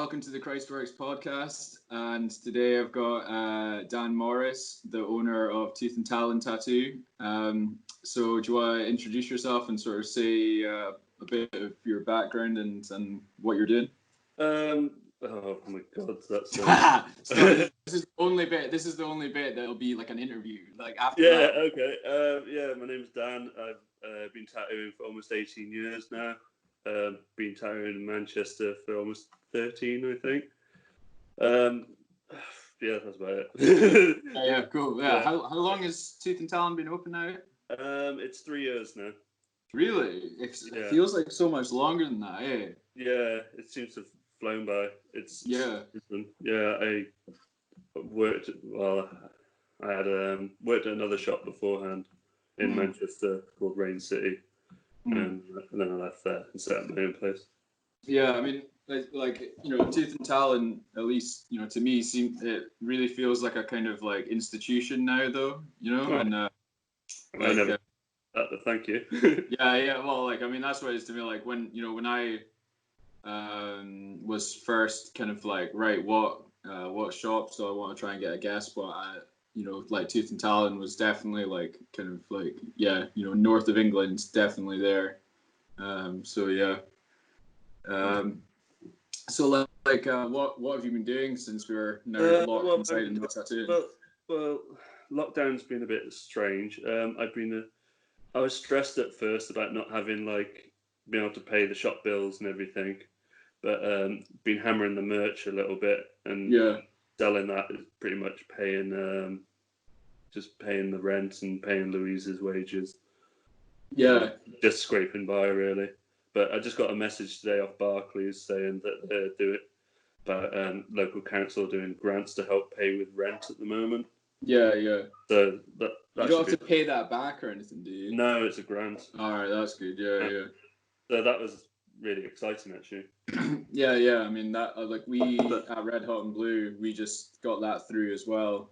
welcome to the CHRISTWVRKS podcast. And today I've got Dan Morris, the owner of Tooth and Talon Tattoo. So do you want to introduce yourself and sort of say a bit of your background and what you're doing? Oh my God, that's this is the only bit. This is the only bit that'll be like an interview. Like after that. Okay. My name's Dan. I've been tattooing for almost 18 years now. Been tattooing in Manchester for almost 13, I think. That's about it. Yeah, cool. Yeah. How long has Tooth and Talon been open now? It's 3 years now. Really? It feels like so much longer than that, eh? Yeah, it seems to have flown by. I worked. Well, I had worked at another shop beforehand in Manchester called Rain City, and then I left there and set up my own place. Yeah, I mean, like Tooth and Talon, at least to me, it really feels like a kind of like institution now, though. Thank you. yeah. Well, like I mean, that's what it is to me. Like when I was first kind of like, right, what shop? So I want to try and get a guess, but like Tooth and Talon was definitely like kind of like north of England, definitely there. What have you been doing since we were now locked inside and not tattooing? Well, lockdown's been a bit strange. I was stressed at first about not having being able to pay the shop bills and everything, but been hammering the merch a little bit and selling that is pretty much paying just paying the rent and paying Louise's wages. Yeah, just scraping by really. But I just got a message today off Barclays saying that they're doing local council doing grants to help pay with rent at the moment. Yeah. So that you don't have to pay that back or anything, do you? No, it's a grant. All right, that's good. Yeah. So that was really exciting, actually. Yeah. I mean that we at Red Hot and Blue, we just got that through as well.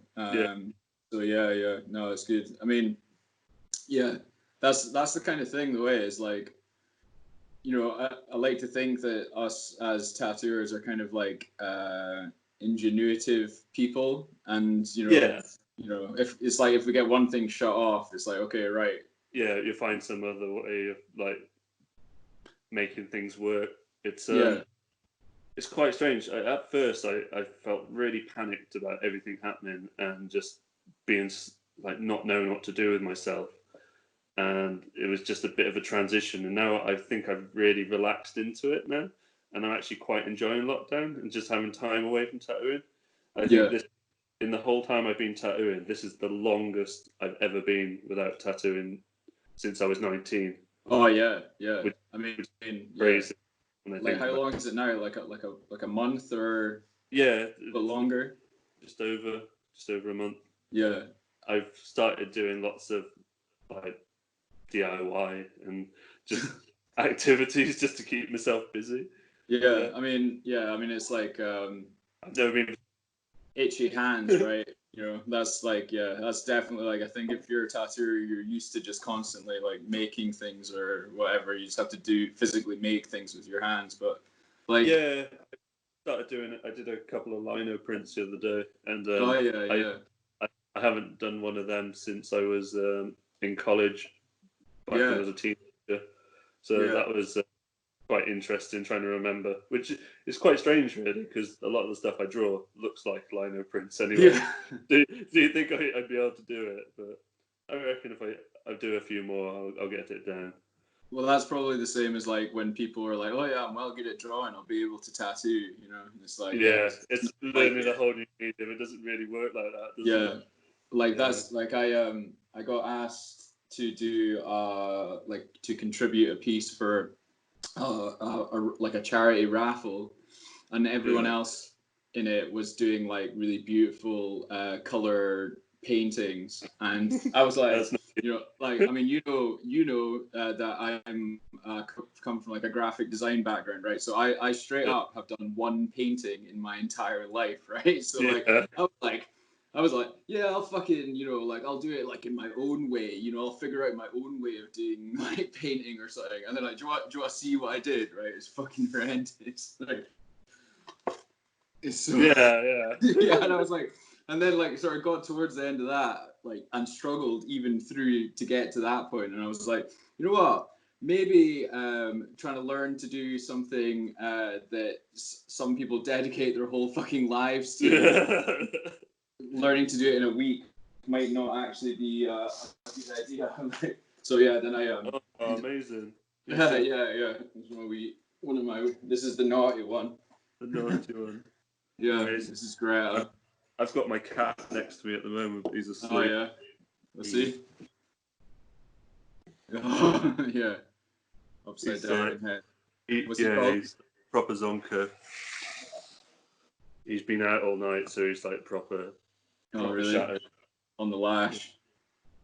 So yeah. No, it's good. I mean, yeah, that's the kind of thing. The way is like. I like to think that us as tattooers are kind of like ingenuitive people, and if it's like if we get one thing shut off, it's like okay, right. Yeah, you find some other way of like making things work. It's quite strange. At first, I felt really panicked about everything happening and just being like not knowing what to do with myself. And it was just a bit of a transition. And now I think I've really relaxed into it now. And I'm actually quite enjoying lockdown and just having time away from tattooing. I think in the whole time I've been tattooing, this is the longest I've ever been without tattooing since I was 19. Oh, yeah. I mean, crazy. Like how long is it now? Like a month or a bit longer? Just over a month. Yeah. I've started doing lots of like DIY and just activities just to keep myself busy. Yeah. I mean it's like I've never been itchy hands, right? That's like that's definitely like I think if you're a tattooer, you're used to just constantly like making things or whatever. You just have to physically make things with your hands, but like I started doing it. I did a couple of lino prints the other day, and I haven't done one of them since I was in college. Back when I was a teenager, so that was quite interesting trying to remember, which is quite strange really, because a lot of the stuff I draw looks like lino prints anyway. Yeah. do you think I'd be able to do it? But I reckon if I do a few more, I'll get it down. Well, that's probably the same as like when people are like, "Oh yeah, I'm well good at drawing. I'll be able to tattoo." And it's like it's learning a whole new medium. It doesn't really work like that. Does it? Like that's like I got asked to do to contribute a piece for a charity raffle, and everyone else in it was doing like really beautiful color paintings, and I was like I mean that I'm come from like a graphic design background, right? So I straight up have done one painting in my entire life, right? So I was like, yeah, I'll fucking, I'll do it like in my own way, I'll figure out my own way of doing like painting or something. And then like, do you want to see what I did? Right? It's fucking horrendous. Like, So, yeah. yeah, and I was like, and then like sort of got towards the end of that, like, and struggled even through to get to that point, and I was like, you know what? Maybe trying to learn to do something that some people dedicate their whole fucking lives to, learning to do it in a week might not actually be a good idea. So yeah, then I Oh, amazing. yeah. One of my. This is the naughty one. The naughty one. Yeah, Amazing. this is great. I've got my cat next to me at the moment, but he's asleep. Oh yeah, let's see. Yeah, upside down head. What's he called? He's proper zonker. He's been out all night, so he's like proper really? shattered. On the lash.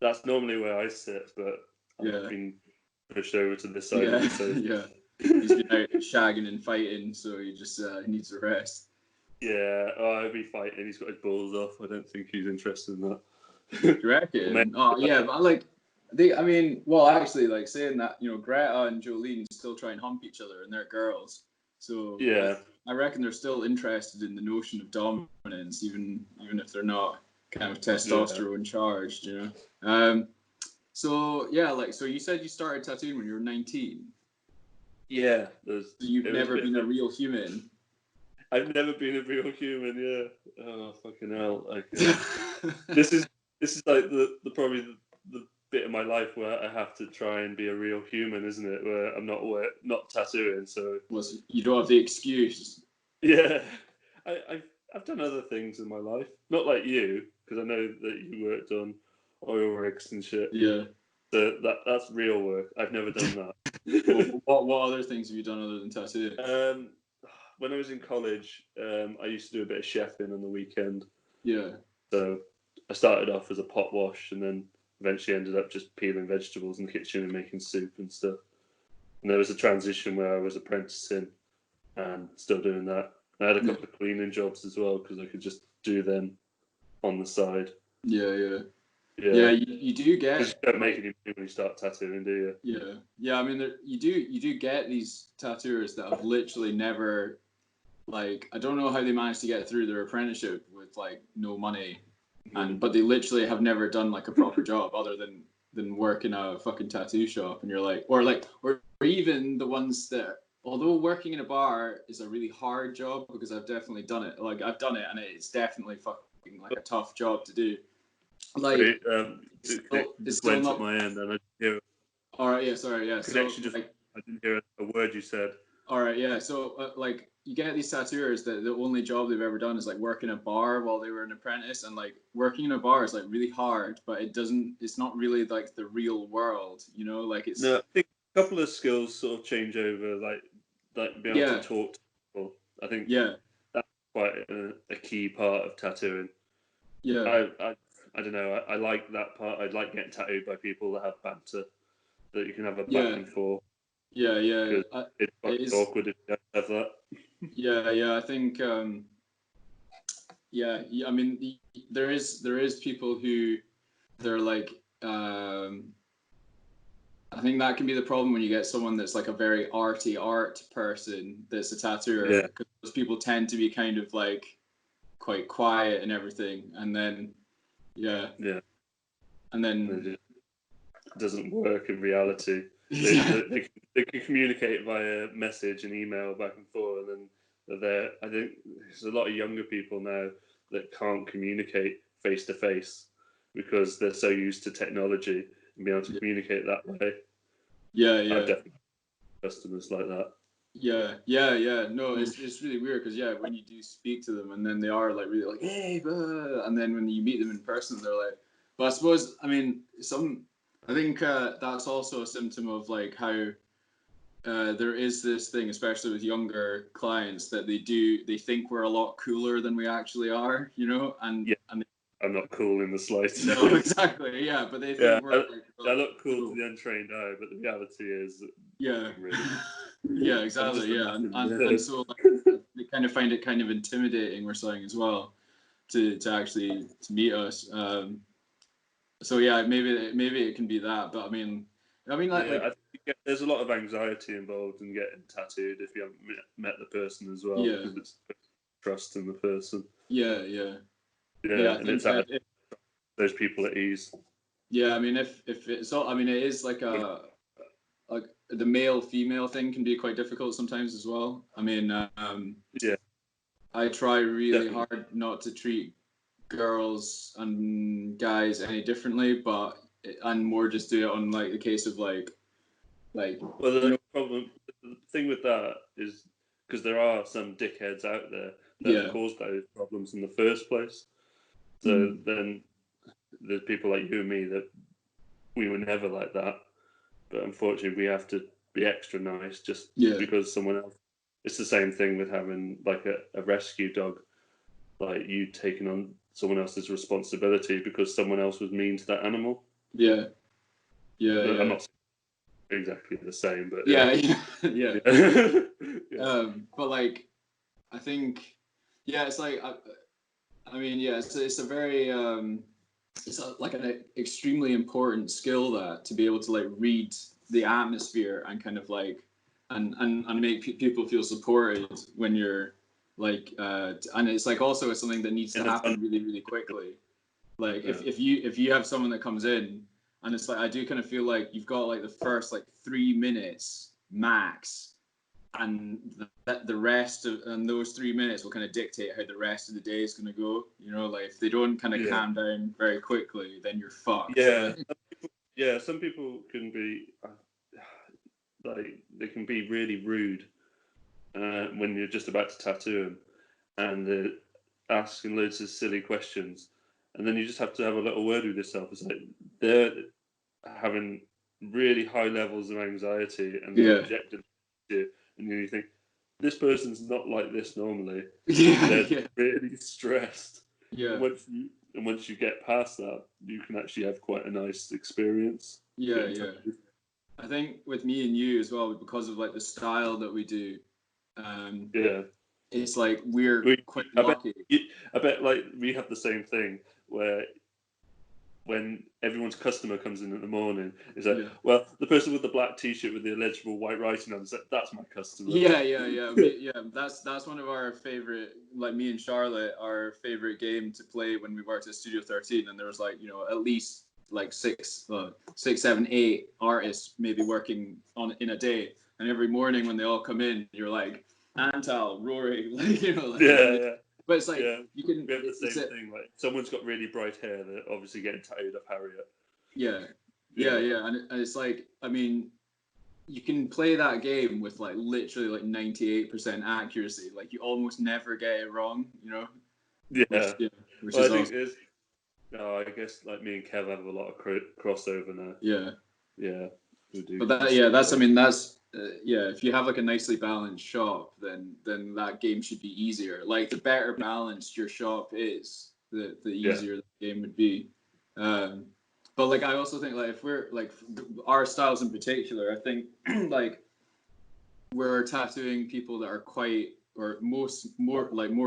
That's normally where I sit, but I've been pushed over to this side of the sofa. Yeah. He's been out shagging and fighting, so he just needs a rest. Yeah, I'll be fighting. He's got his balls off. I don't think he's interested in that. Do you reckon? Oh yeah, but like actually, like saying that, Greta and Jolene still try and hump each other, and they're girls. So yeah, I reckon they're still interested in the notion of dominance, even if they're not kind of testosterone charged, So yeah, so you said you started tattooing when you were 19. Yeah. So you've never been a real human. I've never been a real human. Yeah. Oh fucking hell! Like, this is like the probably the bit of my life where I have to try and be a real human, isn't it? Where I'm not tattooing, so you don't have the excuse. Yeah, I've done other things in my life, not like you, because I know that you worked on oil rigs and shit. Yeah. So that's real work. I've never done that. What other things have you done other than tattooing? When I was in college, I used to do a bit of chefing on the weekend. Yeah. So I started off as a pot wash, and then eventually ended up just peeling vegetables in the kitchen and making soup and stuff. And there was a transition where I was apprenticing and still doing that. I had a couple of cleaning jobs as well because I could just do them on the side. Yeah. You do get. Because you don't make any money when you start tattooing, do you? Yeah. I mean, you do get these tattooers that have literally never, like, I don't know how they managed to get through their apprenticeship with like no money, but they literally have never done like a proper job other than work in a fucking tattoo shop, and you're like, or even the ones that. Although working in a bar is a really hard job, because I've definitely done it. Like, I've done it, and it's definitely fucking like a tough job to do. Like, it's still went not at my end, and I didn't hear it. All right, yeah, sorry, yeah. So, I didn't hear a word you said. All right, yeah. So, you get these tattooers that the only job they've ever done is like work in a bar while they were an apprentice, and like working in a bar is like really hard, but it's not really like the real world, Like, it's. No, I think a couple of skills sort of change over, like being able to talk to people. I think that's quite a key part of tattooing. Yeah. I don't know. I like that part. I'd like getting tattooed by people that have banter, that you can have a back and forth. Yeah. It's awkward if you don't have that. Yeah. I think. Yeah. I mean, there is people who they're like. I think that can be the problem when you get someone that's like a very arty art person that's a tattooer, because those people tend to be kind of like quite quiet and everything, and then and then it doesn't work in reality. They can communicate via message and email back and forth, and then I think there's a lot of younger people now that can't communicate face to face because they're so used to technology and being able to communicate that way. Yeah. I've definitely had customers like that. Yeah. No, it's really weird because when you do speak to them and then they are like really like, hey, blah, and then when you meet them in person, they're like. But I suppose, I mean, I think that's also a symptom of like how there is this thing, especially with younger clients, that they think we're a lot cooler than we actually are, and I'm not cool in the slightest. No, exactly. Yeah, but they think we're. I look cool to the untrained eye, but the reality is. Really. Yeah, exactly. Yeah, and so they kind of find it kind of intimidating. We're saying as well to actually to meet us. So yeah, maybe it can be that, but I mean, I think there's a lot of anxiety involved in getting tattooed if you haven't met the person as well. Yeah. trust in the person. Yeah. Yeah, I and think it's that those people at ease. yeah, I mean, if it's all, I mean, it is like the male female thing can be quite difficult sometimes as well. I mean, Yeah, I try really definitely. hard not to treat girls and guys any differently, but and more just do it on like the case of like Well, you know, the thing with that is because there are some dickheads out there that have yeah, caused those problems in the first place. So then there's people like you and me that we were never like that, but unfortunately we have to be extra nice just yeah, because someone else. It's the same thing with having like a rescue dog, like you taking on someone else's responsibility because someone else was mean to that animal. yeah, I'm not exactly the same, but yeah. yeah. But like, I think, yeah, it's like, I mean, yeah, it's a very, like an extremely important skill that to be able to like read the atmosphere and kind of like, and make people feel supported when you're like, and it's like also it's something that needs to happen really, really quickly. Like if you have someone that comes in and it's like, I do kind of feel like you've got like the first like 3 minutes max, and the rest of and those 3 minutes will kind of dictate how the rest of the day is going to go. You know, like if they don't kind of calm down very quickly, then you're fucked. Yeah, yeah. Some people can be like they can be really rude when you're just about to tattoo them, and they're asking loads of silly questions, and then you just have to have a little word with yourself. It's like they're having really high levels of anxiety and they're projecting it, and you think this person's not like this normally. They're really stressed. Yeah. And once you get past that, you can actually have quite a nice experience. Yeah. I think with me and you as well, because of like the style that we do, it's like we're quite lucky. I bet like we have the same thing where when everyone's customer comes in the morning, it's like, well, the person with the black T-shirt with the illegible white writing on, that's my customer. Yeah. That's one of our favorite, like me and Charlotte, our favorite game to play when we worked at Studio 13, and there was like, you know, at least like 6, 7, 8 artists maybe working on in a day, and every morning when they all come in, you're like, Antal, Rory, like, you know, like, But it's like you can. We have the same thing. Like someone's got really bright hair, they're obviously getting tattooed up Harriet. Yeah, and it's like, I mean, you can play that game with like literally like 98% accuracy. Like you almost never get it wrong, you know. Yeah, which well, is I think awesome. it's. No, I guess like me and Kev have a lot of crossover now. Yeah, we do. But that's. I mean, that's. If you have like a nicely balanced shop, then that game should be easier. Like the better balanced your shop is, the easier the game would be. But like I also think like if we're like our styles in particular, I think like we're tattooing people that are quite, or more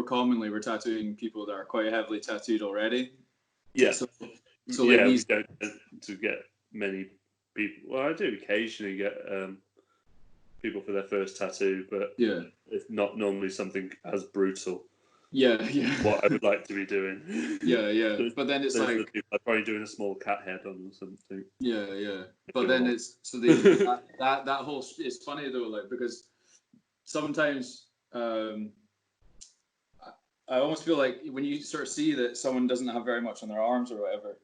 commonly we're tattooing people that are quite heavily tattooed already. Yeah. So like we don't tend to get many people. Well, I do occasionally get people for their first tattoo, but it's not normally something as brutal. What I would like to be doing. But then it's like I'm probably doing a small cat head on or something. But then it's so that whole, it's funny though, like because sometimes I almost feel like when you sort of see that someone doesn't have very much on their arms or whatever,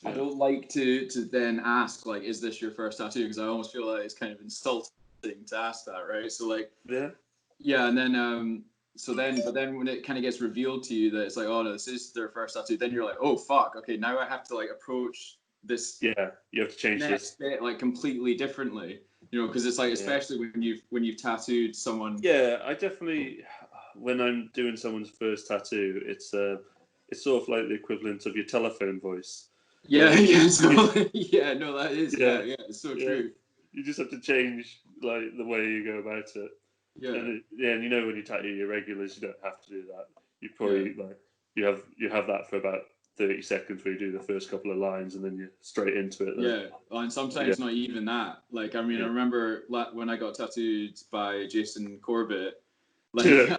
I don't like to then ask like, is this your first tattoo? Because I almost feel like it's kind of insulting to ask that, right? So like and then but then when it kind of gets revealed to you that it's like, oh no, this is their first tattoo, then you're like, oh fuck, okay, now I have to like approach this you have to change next bit like completely differently, you know, because it's like, especially when you've tattooed someone. I definitely, when I'm doing someone's first tattoo, it's sort of like the equivalent of your telephone voice. That is it's so true. You just have to change like the way you go about it. And you know, when you tattoo your regulars, you don't have to do that. You probably like you have that for about 30 seconds where you do the first couple of lines and then you're straight into it. And sometimes not even that. Like, I mean, I remember when I got tattooed by Jason Corbett, like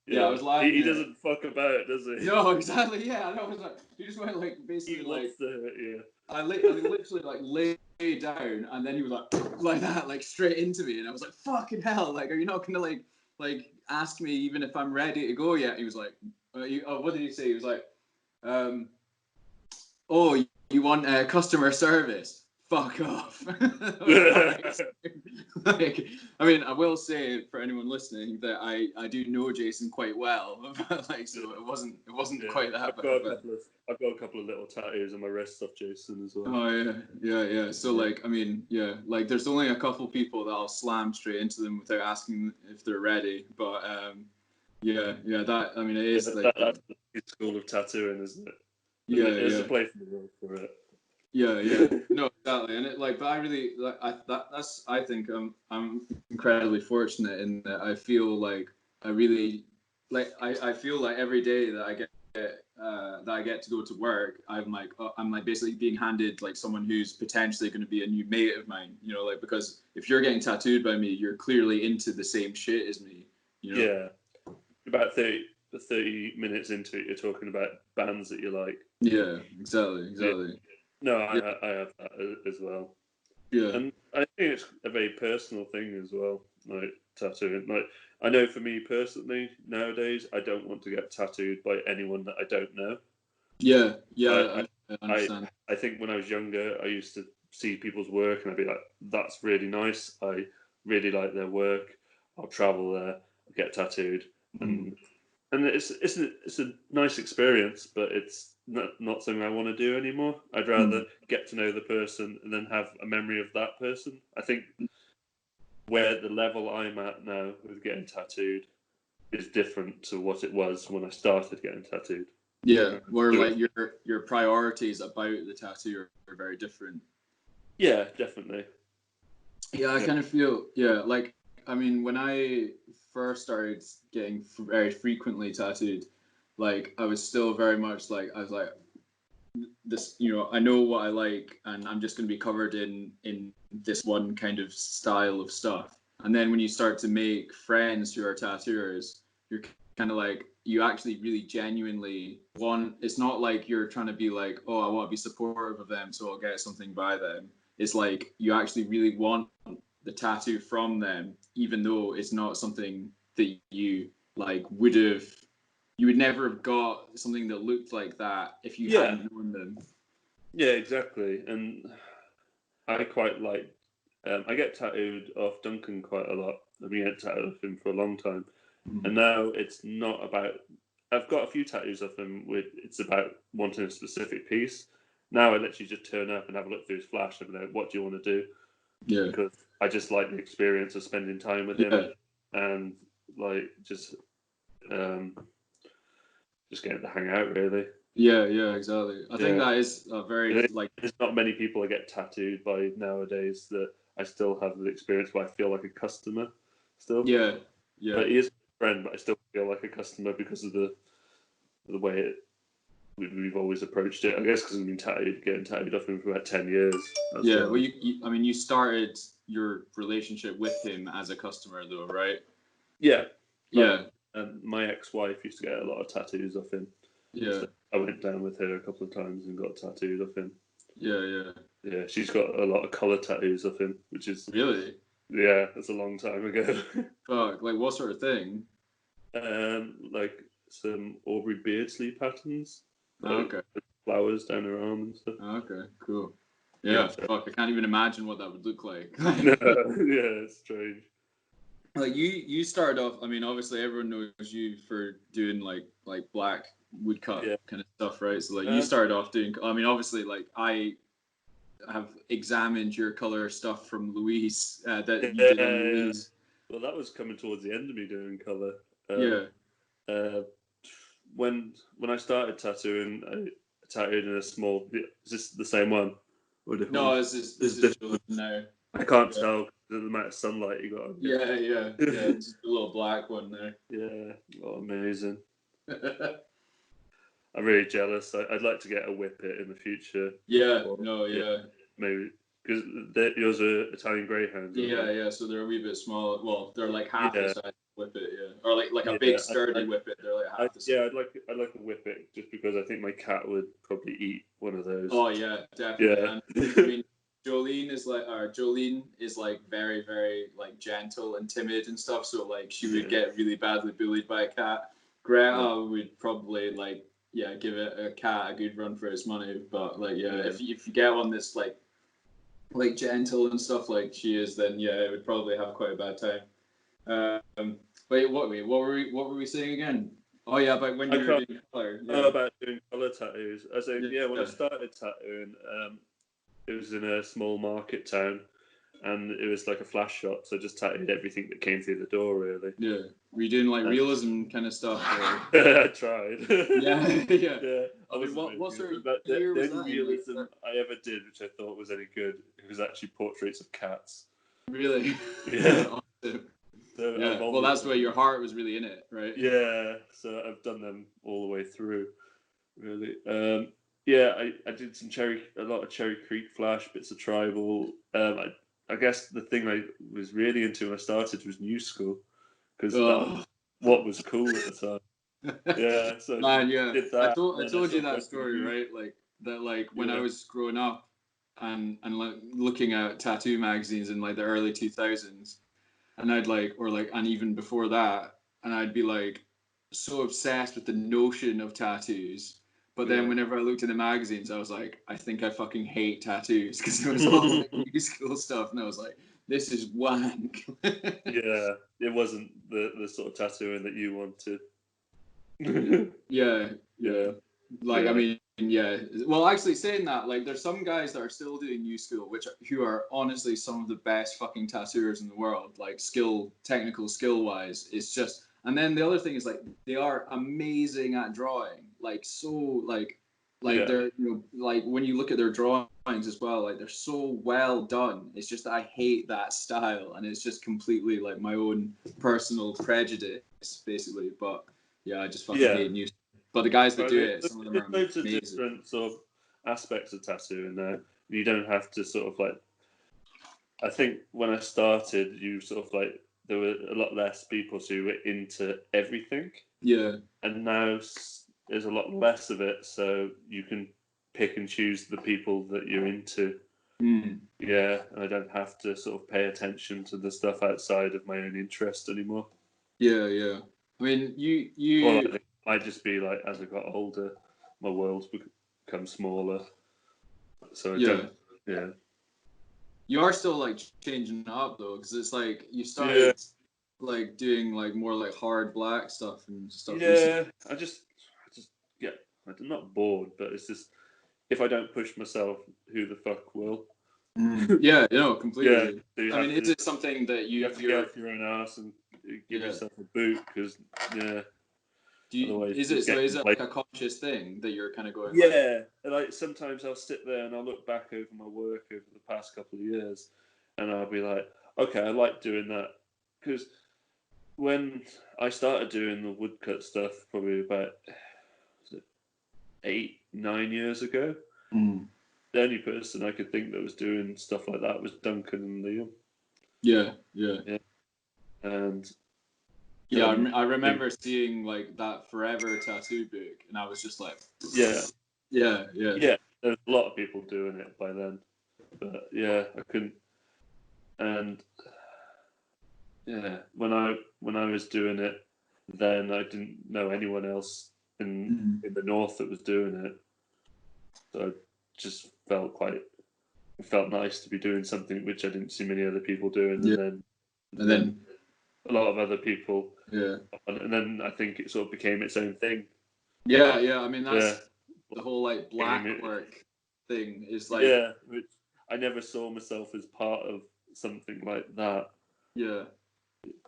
Yeah, I was lying He there. doesn't fuck about, does he? No, exactly. Yeah, I know. It's like he just went like basically He wants like to, yeah. I literally like lay down, and then he was like that, like straight into me, and I was like, "Fucking hell! Like, are you not gonna like ask me even if I'm ready to go yet?" He was like, "What did he say?" He was like, "Oh, you want customer service? Fuck off!" Like, I mean, I will say for anyone listening that I do know Jason quite well, but like, so it wasn't quite that I've bad. got a couple of little tattoos on my wrist of Jason as well. Oh yeah. So like, I mean, yeah, like there's only a couple people that I'll slam straight into them without asking if they're ready. But yeah, that I mean, it is that's the school of tattooing, isn't it? There's a place in the world for it. Yeah. No, exactly. And it like, but I really like that's I think I'm incredibly fortunate in that I feel like I really like I feel like every day that I get to go to work, I'm like basically being handed like someone who's potentially going to be a new mate of mine, you know, like because if you're getting tattooed by me, you're clearly into the same shit as me, you know. Yeah, about 30 minutes into it, you're talking about bands that you like. Yeah, exactly. Yeah. No, Yeah. I have that as well. Yeah. And I think it's a very personal thing as well, like tattooing. Like I know for me personally, nowadays I don't want to get tattooed by anyone that I don't know. Yeah, I I understand. I think when I was younger, I used to see people's work and I'd be like, "That's really nice. I really like their work. I'll travel there, get tattooed," and it's a nice experience, but it's not something I want to do anymore. I'd rather get to know the person and then have a memory of that person. I think where the level I'm at now with getting tattooed is different to what it was when I started getting tattooed. Yeah, where like your priorities about the tattoo are very different. Yeah, definitely. Yeah, I kind of feel like I mean when I first started getting very frequently tattooed, like I was still very much like I was like this, you know, I know what I like and I'm just going to be covered in this one kind of style of stuff. And then when you start to make friends who are tattooers, you're kind of like you actually really genuinely want, it's not like you're trying to be like, oh, I want to be supportive of them so I'll get something by them. It's like you actually really want the tattoo from them, even though it's not something that you like you would never have got something that looked like that if you hadn't known them. Yeah, exactly. And I quite like. I get tattooed off Duncan quite a lot. I've been getting tattooed off him for a long time, and now it's not about. I've got a few tattoos of him with. It's about wanting a specific piece. Now I literally just turn up and have a look through his flash and be like, "What do you want to do?" Yeah. Because I just like the experience of spending time with him and like just getting to hang out really. Yeah, exactly. I think that is a very like. There's not many people I get tattooed by nowadays that I still have the experience where I feel like a customer still. Yeah. But he is my friend, but I still feel like a customer because of the way we've always approached it. I guess because we've been getting tattooed off him for about 10 years. Yeah. Well, I mean, you started your relationship with him as a customer, though, right? Yeah. Yeah. My ex-wife used to get a lot of tattoos off him. Yeah. So I went down with her a couple of times and got tattooed off him. Yeah. Yeah, she's got a lot of colour tattoos of him, which is really. Yeah, that's a long time ago. Fuck, like what sort of thing? Like some Aubrey Beardsley patterns. Okay. Flowers down her arm and stuff. Okay, cool. Yeah, fuck, I can't even imagine what that would look like. No, yeah, it's strange. Like you started off. I mean, obviously everyone knows you for doing like black woodcut kind of stuff, right? So like you started off doing. I mean, obviously, like I have examined your color stuff from Louise that you did on Louise. Well, that was coming towards the end of me doing color. When I started tattooing, I tattooed in a small. Is this the same one? Or different No, one? this is now. I can't tell the amount of sunlight you got on. Yeah. It's just a little black one there. Yeah, oh, amazing. I'm really jealous. I'd like to get a whippet in the future. Yeah, maybe because yours are Italian Greyhounds. Yeah. So they're a wee bit small. Well, they're like half the size of whippet, yeah, or like a Yeah, big sturdy whippet. They're like half the size. yeah, I'd like a whippet just because I think my cat would probably eat one of those. Oh yeah, definitely. Yeah. And I mean, Jolene is like very, very like gentle and timid and stuff. So like she would get really badly bullied by a cat. Greta would probably like give it a cat a good run for its money. But like if you get one that's like gentle and stuff like she is, then it would probably have quite a bad time. Wait, what were we saying again? Oh yeah, about when you were doing color. Yeah. Oh, about doing color tattoos. I say when I started tattooing, it was in a small market town, and it was like a flash shop, so I just tattooed everything that came through the door, really. Yeah. Were you doing like realism kind of stuff? I tried. Yeah. Yeah. I mean, what sort of the year was only that? realism I ever did, which I thought was any good, was actually portraits of cats. Really? Yeah. Awesome. So yeah. Well, that's where your heart was really in it, right? Yeah. So I've done them all the way through, really. I did a lot of Cherry Creek Flash, bits of Tribal. I guess the thing I was really into when I started was New School, because what was cool at the time. Yeah, so man, did that. I told you that story, right? Like when I was growing up and like looking at tattoo magazines in like the early 2000s, and I'd and even before that, and I'd be like so obsessed with the notion of tattoos. But then whenever I looked in the magazines, I was like, I think I fucking hate tattoos, because there was all like new school stuff, and I was like, this is wank. Yeah, it wasn't the sort of tattooing that you wanted. yeah. Like, yeah. I mean, well, actually saying that, like, there's some guys that are still doing new school who are honestly some of the best fucking tattooers in the world, like technical skill wise. It's just, and then the other thing is, like, they are amazing at drawing, like, so like they're, like when you look at their drawings as well, like they're so well done. It's just that I hate that style, and it's just completely like my own personal prejudice basically. But yeah, I just fucking hate new. But the guys that do it, some of them are amazing. There's loads of different sort of aspects of tattooing there. You don't have to sort of like. I think when I started, you sort of like there were a lot less people who were into everything. Yeah. And now there's a lot less of it, so you can pick and choose the people that you're into. Yeah, and I don't have to sort of pay attention to the stuff outside of my own interest anymore. Yeah. I mean, you. Well, I think it might just be like as I got older, my world's become smaller. So I don't. Yeah. You are still like changing it up though, because it's like you started like doing like more like hard black stuff and stuff. Yeah, recently. I just I'm not bored, but it's just if I don't push myself, who the fuck will? Yeah, completely. So I mean, is it something that you have to get off your own ass and give yourself a boot? Because is it like a conscious thing that you're kind of going? Yeah, like sometimes I'll sit there and I'll look back over my work over the past couple of years, and I'll be like, okay, I like doing that, because when I started doing the woodcut stuff, probably about 8-9 years ago, the only person I could think that was doing stuff like that was Duncan and Liam. Yeah. And I remember seeing like that Forever tattoo book, and I was just like, yeah. There's a lot of people doing it by then, but I couldn't. And when I was doing it, then I didn't know anyone else in the north that was doing it, so I just felt nice to be doing something which I didn't see many other people doing, and then a lot of other people, and then I think it sort of became its own thing. I mean, that's the whole like black work thing is like, which I never saw myself as part of something like that.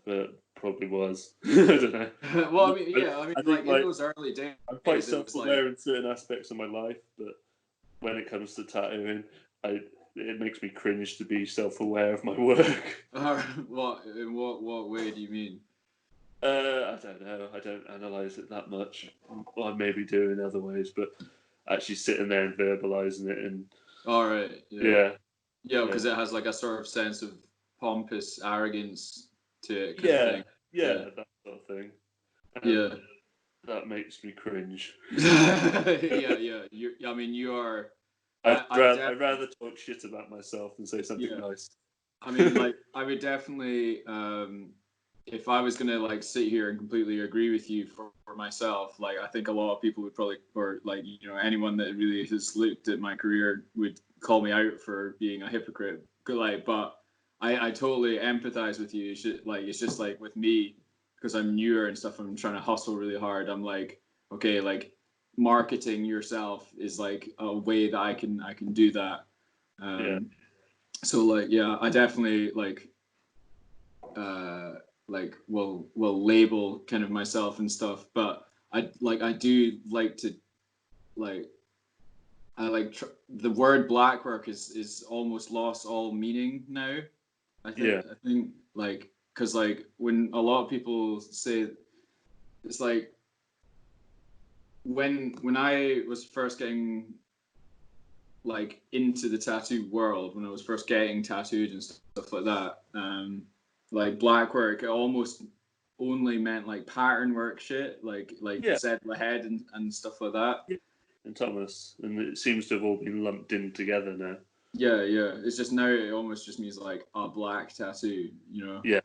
But probably was. I don't know. Well, I mean, like in those early days, I'm quite self-aware in certain aspects of my life, but when it comes to tattooing, it makes me cringe to be self-aware of my work. In what way do you mean? I don't know. I don't analyze it that much. Well, I maybe do in other ways, but actually sitting there and verbalizing it, and all right, because it has like a sort of sense of pompous arrogance to it. Yeah, that sort of thing. Yeah. That makes me cringe. Yeah. I mean, you are. I'd rather talk shit about myself than say something nice. I mean, like, I would definitely, if I was gonna like sit here and completely agree with you for myself, like, I think a lot of people would probably, or like, you know, anyone that really has looked at my career would call me out for being a hypocrite. Like, but I totally empathize with you. It's just like with me, because I'm newer and stuff. I'm trying to hustle really hard. I'm like, okay, like, marketing yourself is like a way that I can do that. So like, yeah, I definitely like will label kind of myself and stuff, but I do like to like the word black work is almost lost all meaning now. I think like, because like when a lot of people say, it's like when I was first getting like into the tattoo world, when I was first getting tattooed and stuff like that, like black work, it almost only meant like pattern work shit, like Zed Lahead and stuff like that. Yeah. And Thomas, and it seems to have all been lumped in together now. Yeah. It's just now it almost just means like a black tattoo, you know. Yeah.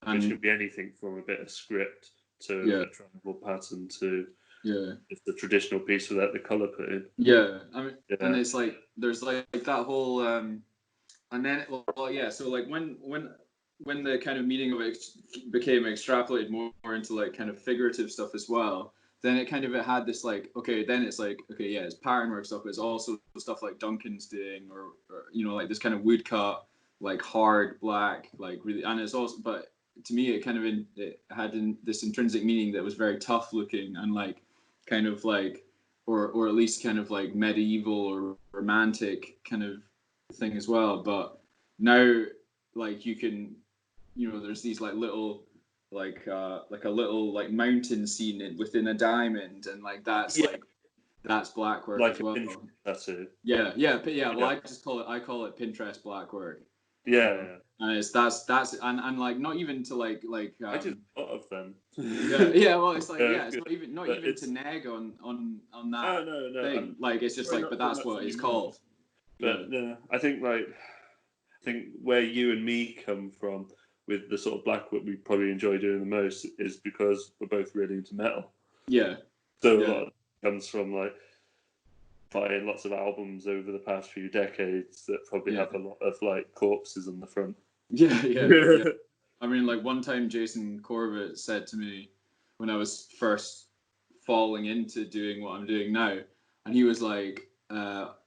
Which could be anything from a bit of script to a tribal pattern to just a traditional piece without the colour put in. Yeah, I mean, and it's like there's like that whole and then so like when the kind of meaning of it became extrapolated more into like kind of figurative stuff as well, then it had this like, okay, then it's like, okay, yeah, it's pattern work stuff, but it's also stuff like Duncan's doing, or you know, like this kind of woodcut, like hard black, like really, and it's also, but to me it had this intrinsic meaning that was very tough looking and like kind of like, or at least kind of like medieval or romantic kind of thing as well. But now, like, you can, you know, there's these like little like a little like mountain scene within a diamond, and like that's that's black work like as well. That's it. Yeah. Well, I call it Pinterest black work. Yeah. And it's that's and like not even to like I just thought of them. Well, it's like it's not even to nag on that no, thing. Like, it's just like, but that's what it's called. But I think where you and me come from with the sort of black work we probably enjoy doing the most is because we're both really into metal. Yeah. So a lot of it comes from like buying lots of albums over the past few decades that probably have a lot of like corpses on the front. Yeah. I mean, like, one time Jason Corbett said to me when I was first falling into doing what I'm doing now, and he was like,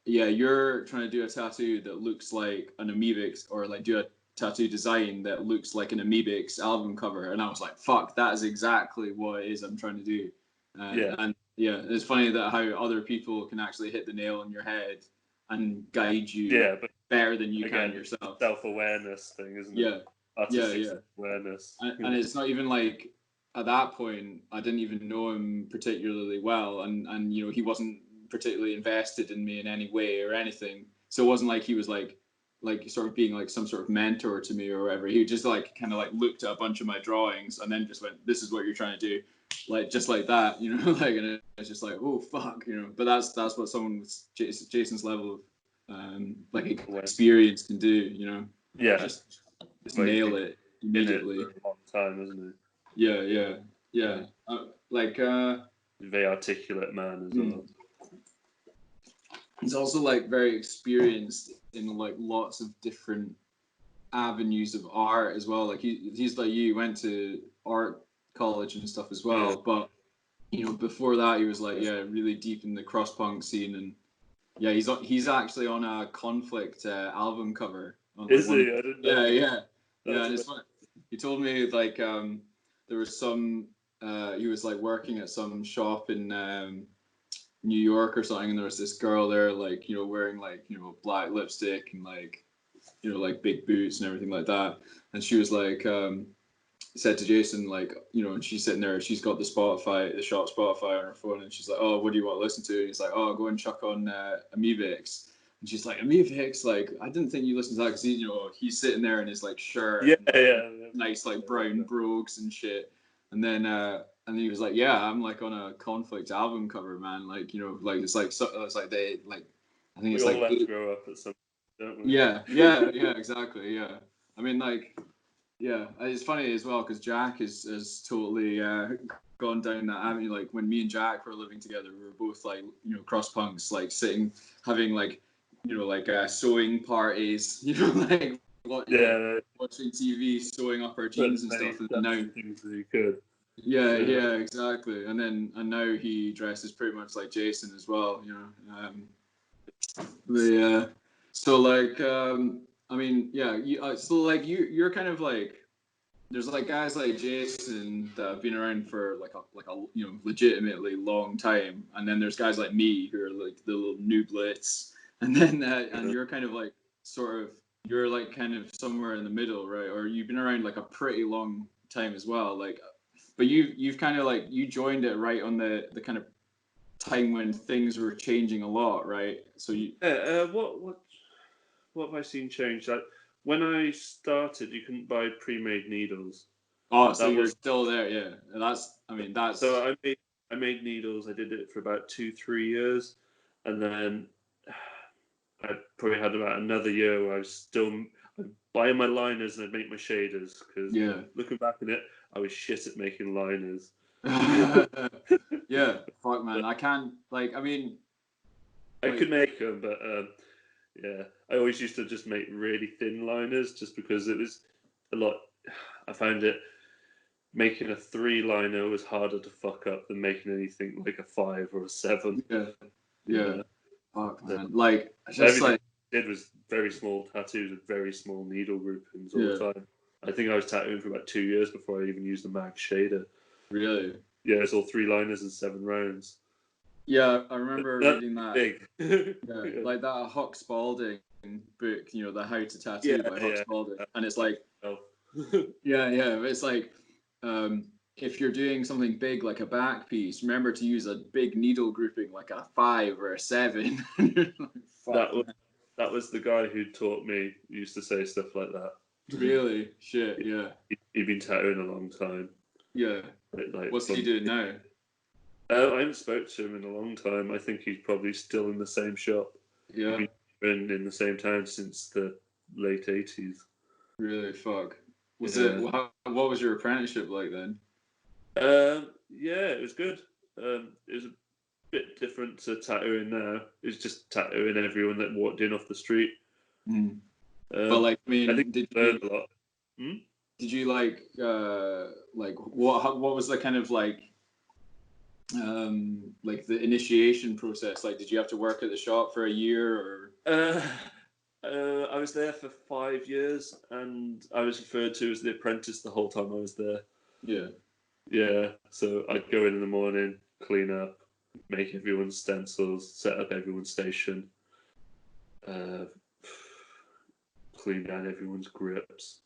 you're trying to do a tattoo that looks like an Amoebix, or like do a tattoo design that looks like an Amoebix album cover. And I was like, fuck, that is exactly what it is I'm trying to do. And it's funny that how other people can actually hit the nail on your head and guide you but better than you can yourself. Self-awareness thing, isn't it? Awareness. And it's not even like, at that point I didn't even know him particularly well, and you know, he wasn't particularly invested in me in any way or anything, so it wasn't like he was like sort of being like some sort of mentor to me or whatever. He just like kind of like looked at a bunch of my drawings and then just went, this is what you're trying to do, like just like that, you know. Like, and it's just like, oh fuck, you know. But that's what someone with Jason's level of like experience can do, you know. Just nail it immediately. For a long time, isn't it? Yeah. Very articulate man as well. He's also like very experienced in like lots of different avenues of art as well. Like he's like, you went to art college and stuff as well, but you know, before that he was like really deep in the cross punk scene, and he's actually on a Conflict album cover. Is he? I didn't know. Yeah. And it's funny. He told me like there was some he was like working at some shop in New York or something, and there was this girl there, like, you know, wearing like, you know, black lipstick and like, you know, like big boots and everything like that. And she was like said to Jason, like, you know, and she's sitting there, she's got the shop Spotify on her phone, and she's like, oh, what do you want to listen to? And he's like, oh, go and chuck on Amoebix. And she's like, Amif Hicks, like, I didn't think you listened to that because he's sitting there in his like shirt, Yeah, and, yeah. nice like brown brogues and shit. And then he was like, yeah, I'm like on a Conflict album cover, man. Like, like it's like they like, I think it's We all like have to grow up at some point, don't we? yeah, exactly, yeah. I mean, like, yeah, it's funny as well because Jack is totally gone down that avenue. Like when me and Jack were living together, we were both like, cross punks, like sitting, having like, like sewing parties, like watching TV, sewing up our jeans and stuff. And now things that you could. Yeah, exactly. And now he dresses pretty much like Jason as well, so like, I mean, yeah, so like you're kind of like, there's like guys like Jason that have been around for like a legitimately long time, and then there's guys like me who are like the little new blitz, and then and you're kind of like you're like kind of somewhere in the middle, right? Or you've been around like a pretty long time as well, like, but you've kind of like, you joined it right on the kind of time when things were changing a lot, right? So you what have I seen change? Like when I started, you couldn't buy pre-made needles. Oh, so you're still there, yeah. That's. So I made needles. I did it for about 2-3 years, and then I probably had about another year where I was still buying my liners and I'd make my shaders, because looking back on it, I was shit at making liners. Yeah, fuck, man. I can't, like, I mean, I could make them, but yeah, I always used to just make really thin liners just because it was a lot. I found it making a 3-liner was harder to fuck up than making anything like a 5 or a 7. Yeah. Fuck, man. Like, just everything like, I did was very small tattoos with very small needle groupings all the time. I think I was tattooing for about 2 years before I even used the mag shader. Really? Yeah, it's all 3 liners and 7 rounds. Yeah, I remember reading that. Big. Like that Huck Spalding book, the How to Tattoo by Huck Spalding, and it's like, it's like, if you're doing something big like a back piece, remember to use a big needle grouping like a 5 or a 7. That was the guy who taught me. Used to say stuff like that. Really? Shit. Yeah. He'd been tattooing a long time. Yeah. Like, what's he doing now? I haven't spoke to him in a long time. I think he's probably still in the same shop. Yeah. He's been in the same town since the late 80s. Really? Fuck. What was your apprenticeship like then? Yeah, it was good. It was a bit different to tattooing now. It was just tattooing everyone that walked in off the street. But like, I mean, I think did you learned a lot. Did you like what was the kind of like the initiation process? Like, did you have to work at the shop for a year, or? I was there for 5 years, and I was referred to as the apprentice the whole time I was there. Yeah. Yeah. So I'd go in the morning, clean up, make everyone's stencils, set up everyone's station, clean down everyone's grips.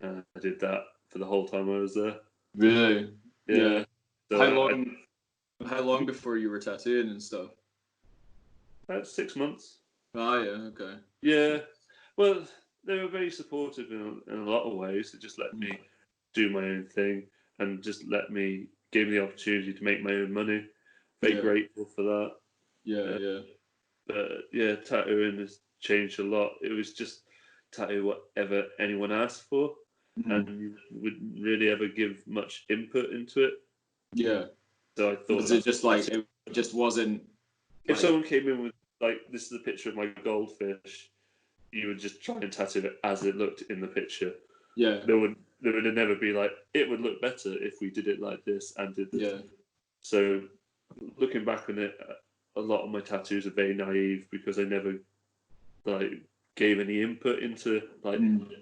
I did that for the whole time I was there. Really? Yeah. So how long before you were tattooing and stuff? About 6 months. Oh yeah, okay. Yeah. Well, they were very supportive in a lot of ways. They just let me do my own thing and just gave me the opportunity to make my own money. Very grateful for that. Yeah. But yeah, tattooing has changed a lot. It was just tattoo whatever anyone asked for, and you wouldn't really ever give much input into it. Yeah. So I thought, was it just like it just wasn't? If someone came in with like, this is a picture of my goldfish, you would just try and tattoo it as it looked in the picture. Yeah. There would never be like, it would look better if we did it like this and did this. Yeah. So looking back on it, a lot of my tattoos are very naive because I never like gave any input into like,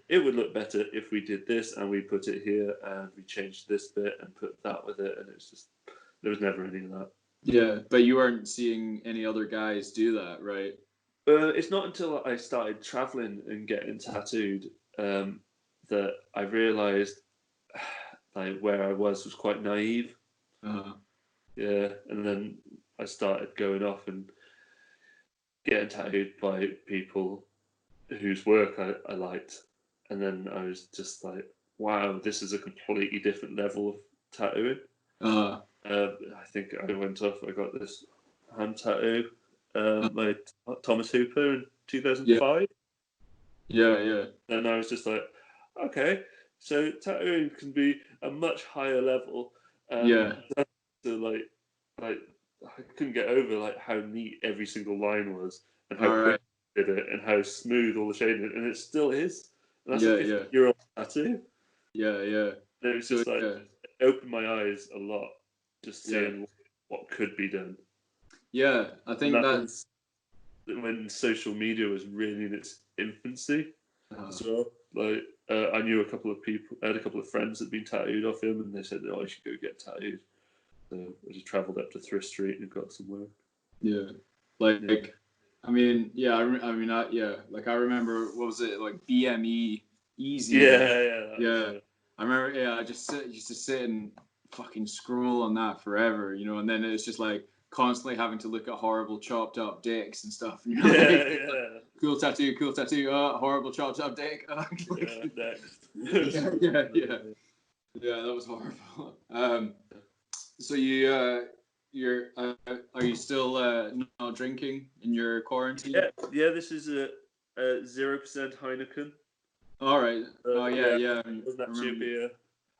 it would look better if we did this and we put it here and we changed this bit and put that with it, and it's just, there was never any of that. Yeah, but you weren't seeing any other guys do that, right? It's not until I started traveling and getting tattooed that I realized like where I was quite naive. Yeah, and then I started going off and getting tattooed by people whose work I liked, and then I was just like, wow, this is a completely different level of tattooing. I think I went off. I got this hand tattoo by Thomas Hooper in 2005. Yeah. And I was just like, okay, so tattooing can be a much higher level. So like I couldn't get over like how neat every single line was, and how quick he did it, and how smooth all the shading, and it still is. And that's a 50-year-old tattoo. Yeah. And it was just like it opened my eyes a lot, just seeing what could be done. Yeah, I think that's when social media was really in its infancy as well. Like I knew a couple of people, I had a couple of friends that had been tattooed off him, and they said, "Oh, I should go get tattooed." So I just travelled up to Thrift Street and got some work. Yeah, I mean, like I remember, what was it, like BME Easy? Yeah. I remember, I used to sit and fucking scroll on that forever, you know, and then it's just like constantly having to look at horrible chopped up dicks and stuff. You know, yeah. Cool tattoo, horrible chopped up dick. Next. Yeah, that was horrible. So you're are you still not drinking in your quarantine? Yeah. This is a 0% Heineken. All right. Yeah. Doesn't actually a beer.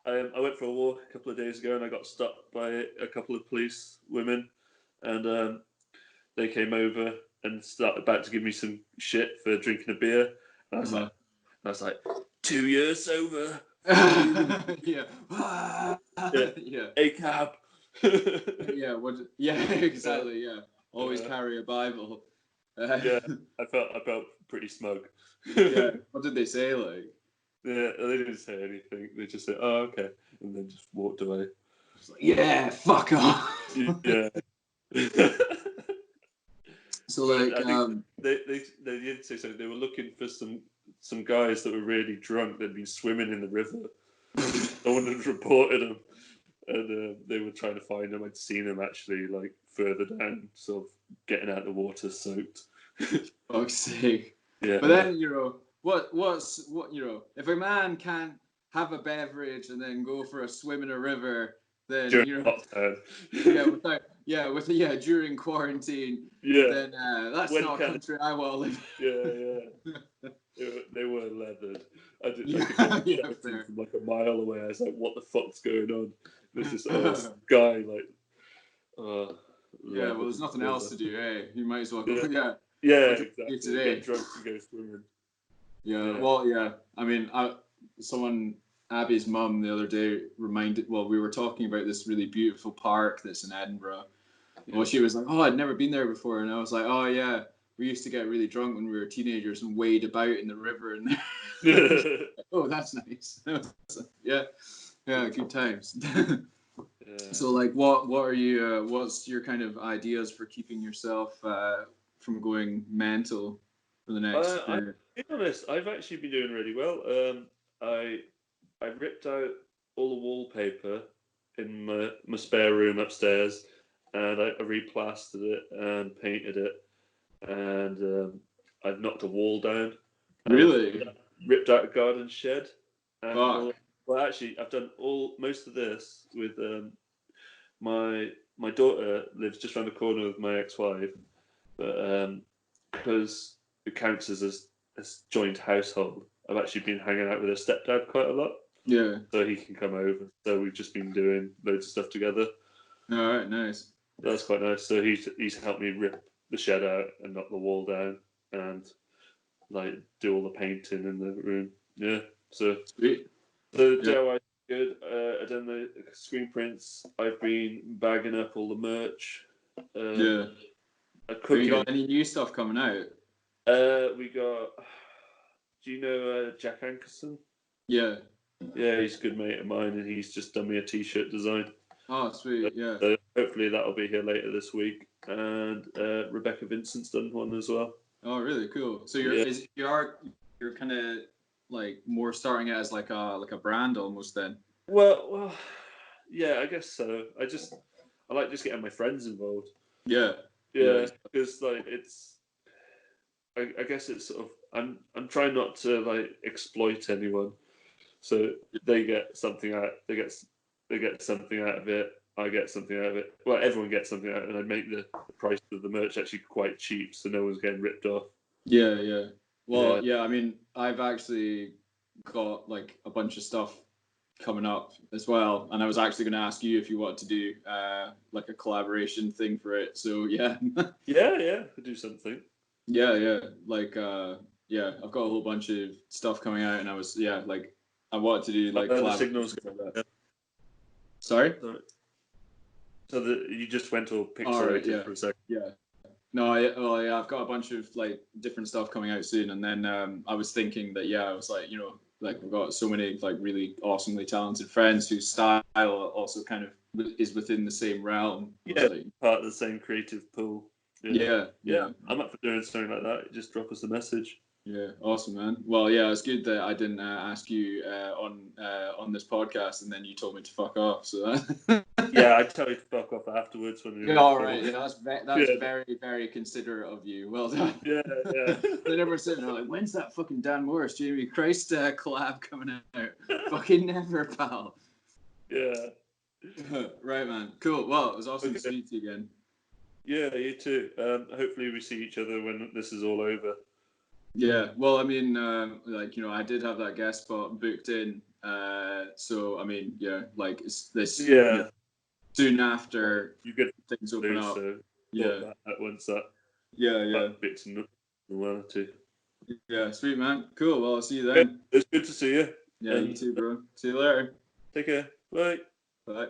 I went for a walk a couple of days ago, and I got stopped by a couple of police women, and they came over and started about to give me some shit for drinking a beer. And I was like, 2 years sober. Yeah. A cab. Exactly. Yeah. Always carry a Bible. I felt pretty smug. Yeah. What did they say, like? Yeah, they didn't say anything. They just said, "Oh, okay," and then just walked away. Like, yeah, fuck off. Yeah. So like, I think they did say something. They were looking for some guys that were really drunk. They'd been swimming in the river. No one had reported them, and they were trying to find them. I'd seen them actually like further down, sort of getting out of the water soaked. Fuck's sake. Yeah. But then what if a man can't have a beverage and then go for a swim in a river, then during lockdown. during quarantine. Yeah. Then that's not a country I want to live in. Yeah. They were leathered. I could fair. from like a mile away. I was like, "What the fuck's going on?" There's this guy like. Well, there's nothing else to do, eh? You might as well go. Exactly. Today. Get drunk and go swimming. Yeah. Well, yeah. I mean, Abby's mum the other day we were talking about this really beautiful park that's in Edinburgh. Yeah. Well, she was like, "Oh, I'd never been there before," and I was like, "Oh yeah, we used to get really drunk when we were teenagers and wade about in the river." And oh, that's nice. Yeah, good times. So, like, what are you? What's your kind of ideas for keeping yourself from going mental for the next? To be honest, I've actually been doing really well. I ripped out all the wallpaper in my spare room upstairs, and I replastered it and painted it, and I've knocked a wall down. Really? Ripped out a garden shed. And actually, I've done most of this with my daughter lives just around the corner with my ex-wife, but because it counts as a joint household, I've actually been hanging out with her stepdad quite a lot. Yeah. So he can come over. So we've just been doing loads of stuff together. All right, nice. That's quite nice. So he's helped me rip the shed out and knock the wall down and like do all the painting in the room. Yeah. So sweet. The DIY is good. I've done the screen prints. I've been bagging up all the merch. Have you got any new stuff coming out? We got. Do you know Jack Ankerson? Yeah. Yeah, he's a good mate of mine, and he's just done me a T-shirt design. Oh, sweet. Yeah. So hopefully that'll be here later this week, and Rebecca Vincent's done one as well. Oh, really cool. So you're kind of like more starting it as like a brand almost then. Well, yeah, I guess so. I like just getting my friends involved. Yeah. Yeah, because like it's I guess it's sort of I'm trying not to like exploit anyone, so they get something out. They get something out of it. I get something out of it. Well, everyone gets something out of it, and I make the price of the merch actually quite cheap, so no one's getting ripped off. Yeah, yeah. Well, yeah. I mean, I've actually got like a bunch of stuff coming up as well, and I was actually going to ask you if you want to do like a collaboration thing for it. So yeah. yeah, could do something. Yeah. Like yeah, I've got a whole bunch of stuff coming out, and I wanted to do like The signals. like that. Sorry. So you just went all pixelated for a second. Yeah. No, I've got a bunch of like different stuff coming out soon, and then I was thinking that I was like, like we've got so many like really awesomely talented friends whose style also kind of is within the same realm. Yeah, part of the same creative pool. Yeah. I'm up for doing something like that. Just drop us a message. Yeah, awesome, man. Well, yeah, it's good that I didn't ask you on this podcast, and then you told me to fuck off. So yeah, I tell you to fuck off afterwards when we. All right, yeah, that's very, very considerate of you. Well done. Yeah. They never said, they're like, when's that fucking Dan Morris Jamie Christ collab coming out? Fucking never, pal. Yeah. Right, man. Cool. Well, it was awesome to meet you again. Yeah, you too. Hopefully we see each other when this is all over. Yeah, well, I mean, I did have that guest spot booked in. So, I mean, yeah, like it's this. Yeah. Soon after you get things open up. So yeah. Once that. Yeah. Bits of normality. Yeah, sweet, man. Cool. Well, I'll see you then. Yeah, it's good to see you. Yeah, you too, bro. See you later. Take care. Bye. Bye.